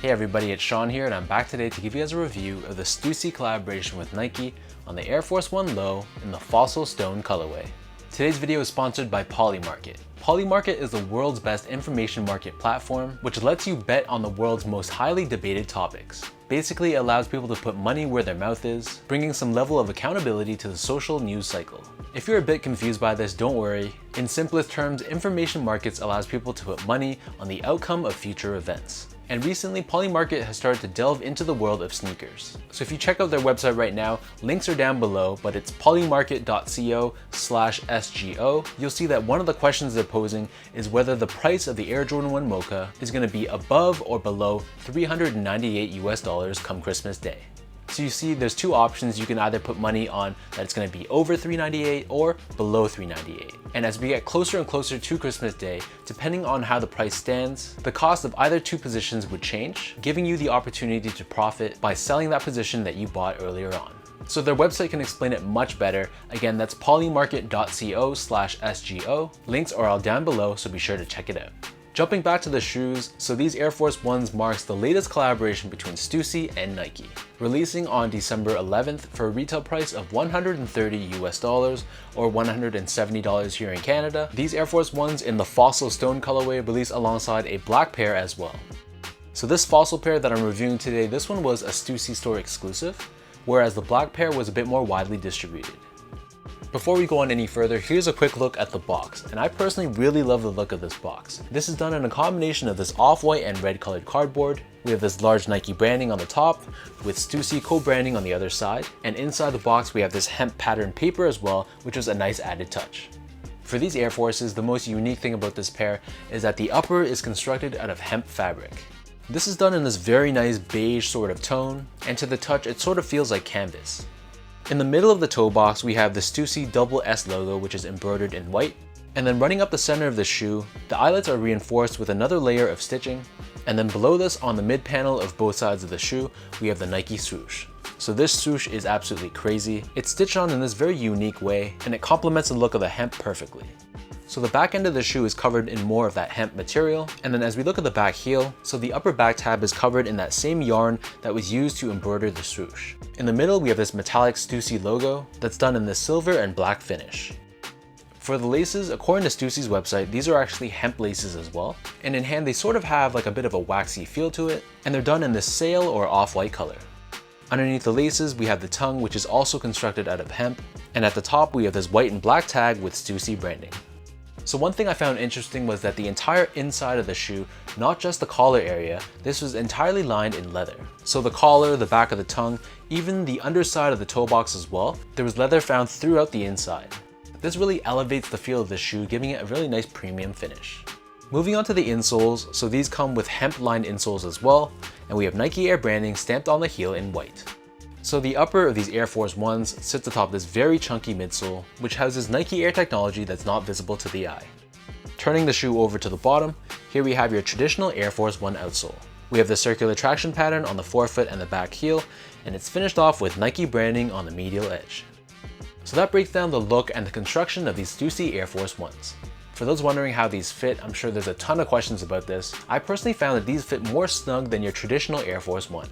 Hey everybody, it's Sean here and I'm back today to give you guys a review of the Stussy collaboration with Nike on the Air Force 1 Low in the Fossil Stone colorway. Today's video is sponsored by Polymarket. Polymarket is the world's best information market platform, which lets you bet on the world's most highly debated topics. Basically, it allows people to put money where their mouth is, bringing some level of accountability to the social news cycle. If you're a bit confused by this, don't worry. In simplest terms, information markets allows people to put money on the outcome of future events. And recently, Polymarket has started to delve into the world of sneakers. So if you check out their website right now, links are down below, but it's polymarket.co/SGO. You'll see that one of the questions they're posing is whether the price of the Air Jordan 1 Mocha is going to be above or below $398 come Christmas Day. So you see there's two options. You can either put money on that it's going to be over $398 or below $398. And as we get closer and closer to Christmas Day, depending on how the price stands, the cost of either two positions would change, giving you the opportunity to profit by selling that position that you bought earlier on. So their website can explain it much better. Again, that's polymarket.co/SGO. Links are all down below, so be sure to check it out. Jumping back to the shoes, so these Air Force 1s marks the latest collaboration between Stussy and Nike. Releasing on December 11th for a retail price of $130 or $170 here in Canada, these Air Force 1s in the Fossil Stone colorway released alongside a black pair as well. So this Fossil pair that I'm reviewing today, this one was a Stussy store exclusive, whereas the black pair was a bit more widely distributed. Before we go on any further, here's a quick look at the box, and I personally really love the look of this box. This is done in a combination of this off-white and red colored cardboard. We have this large Nike branding on the top, with Stussy co-branding on the other side, and inside the box we have this hemp pattern paper as well, which was a nice added touch. For these Air Forces, the most unique thing about this pair is that the upper is constructed out of hemp fabric. This is done in this very nice beige sort of tone, and to the touch it sort of feels like canvas. In the middle of the toe box, we have the Stussy double S logo, which is embroidered in white. And then running up the center of the shoe, the eyelets are reinforced with another layer of stitching. And then below this, on the mid panel of both sides of the shoe, we have the Nike swoosh. So this swoosh is absolutely crazy. It's stitched on in this very unique way, and it complements the look of the hemp perfectly. So the back end of the shoe is covered in more of that hemp material. And then as we look at the back heel, so the upper back tab is covered in that same yarn that was used to embroider the swoosh. In the middle, we have this metallic Stussy logo that's done in this silver and black finish. For the laces, according to Stussy's website, these are actually hemp laces as well. And in hand, they sort of have like a bit of a waxy feel to it, and they're done in this sail or off-white color. Underneath the laces, we have the tongue, which is also constructed out of hemp. And at the top, we have this white and black tag with Stussy branding. So one thing I found interesting was that the entire inside of the shoe, not just the collar area, this was entirely lined in leather. So the collar, the back of the tongue, even the underside of the toe box as well, there was leather found throughout the inside. This really elevates the feel of the shoe, giving it a really nice premium finish. Moving on to the insoles, so these come with hemp lined insoles as well, and we have Nike Air branding stamped on the heel in white. So the upper of these Air Force 1s sits atop this very chunky midsole, which houses Nike Air technology that's not visible to the eye. Turning the shoe over to the bottom, here we have your traditional Air Force 1 outsole. We have the circular traction pattern on the forefoot and the back heel, and it's finished off with Nike branding on the medial edge. So that breaks down the look and the construction of these Stussy Air Force 1s. For those wondering how these fit, I'm sure there's a ton of questions about this. I personally found that these fit more snug than your traditional Air Force 1.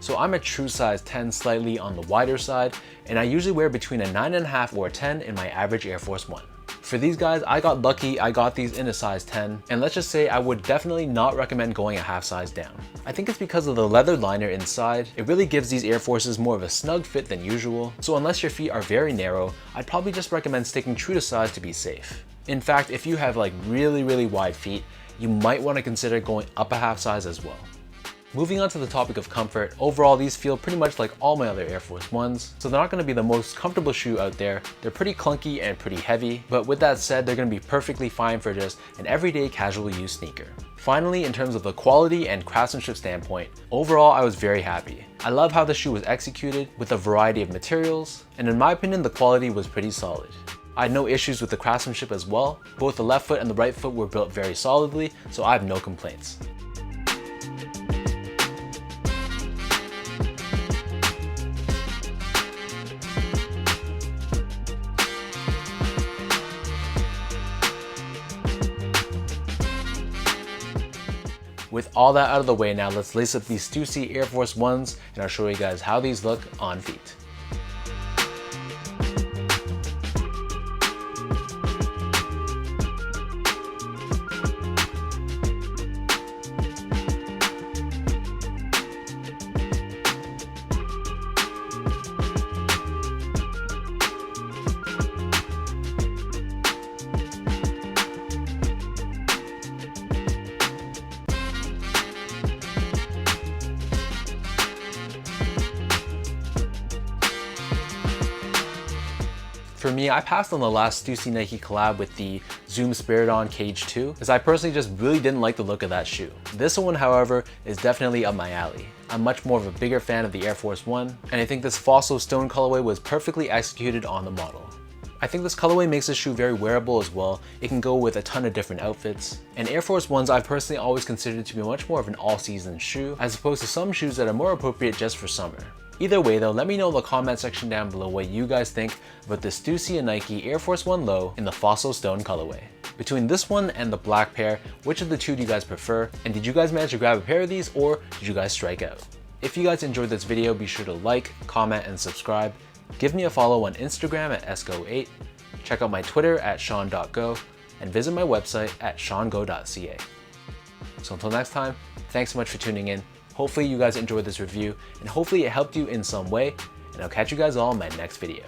So I'm a true size 10, slightly on the wider side, and I usually wear between a 9.5 or a 10 in my average Air Force 1. For these guys, I got lucky, I got these in a size 10, and let's just say I would definitely not recommend going a half size down. I think it's because of the leather liner inside. It really gives these Air Forces more of a snug fit than usual, so unless your feet are very narrow, I'd probably just recommend sticking true to size to be safe. In fact, if you have like really wide feet, you might want to consider going up a half size as well. Moving on to the topic of comfort, overall these feel pretty much like all my other Air Force 1s, so they're not going to be the most comfortable shoe out there. They're pretty clunky and pretty heavy, but with that said, they're going to be perfectly fine for just an everyday casual use sneaker. Finally, in terms of the quality and craftsmanship standpoint, overall I was very happy. I love how the shoe was executed with a variety of materials, and in my opinion the quality was pretty solid. I had no issues with the craftsmanship as well. Both the left foot and the right foot were built very solidly, so I have no complaints. With all that out of the way now, let's lace up these Stussy Air Force Ones and I'll show you guys how these look on feet. For me, I passed on the last Stussy Nike collab with the Zoom Spiridon Cage 2, as I personally just really didn't like the look of that shoe. This one, however, is definitely up my alley. I'm much more of a bigger fan of the Air Force 1, and I think this Fossil Stone colorway was perfectly executed on the model. I think this colorway makes this shoe very wearable as well. It can go with a ton of different outfits. And Air Force 1s I've personally always considered to be much more of an all-season shoe, as opposed to some shoes that are more appropriate just for summer. Either way though, let me know in the comment section down below what you guys think about the Stussy and Nike Air Force 1 Low in the Fossil Stone colorway. Between this one and the black pair, which of the two do you guys prefer? And did you guys manage to grab a pair of these, or did you guys strike out? If you guys enjoyed this video, be sure to like, comment, and subscribe. Give me a follow on Instagram at esco8, check out my Twitter at sean.go, and visit my website at seango.ca. So until next time, thanks so much for tuning in. Hopefully you guys enjoyed this review, and hopefully it helped you in some way, and I'll catch you guys all in my next video.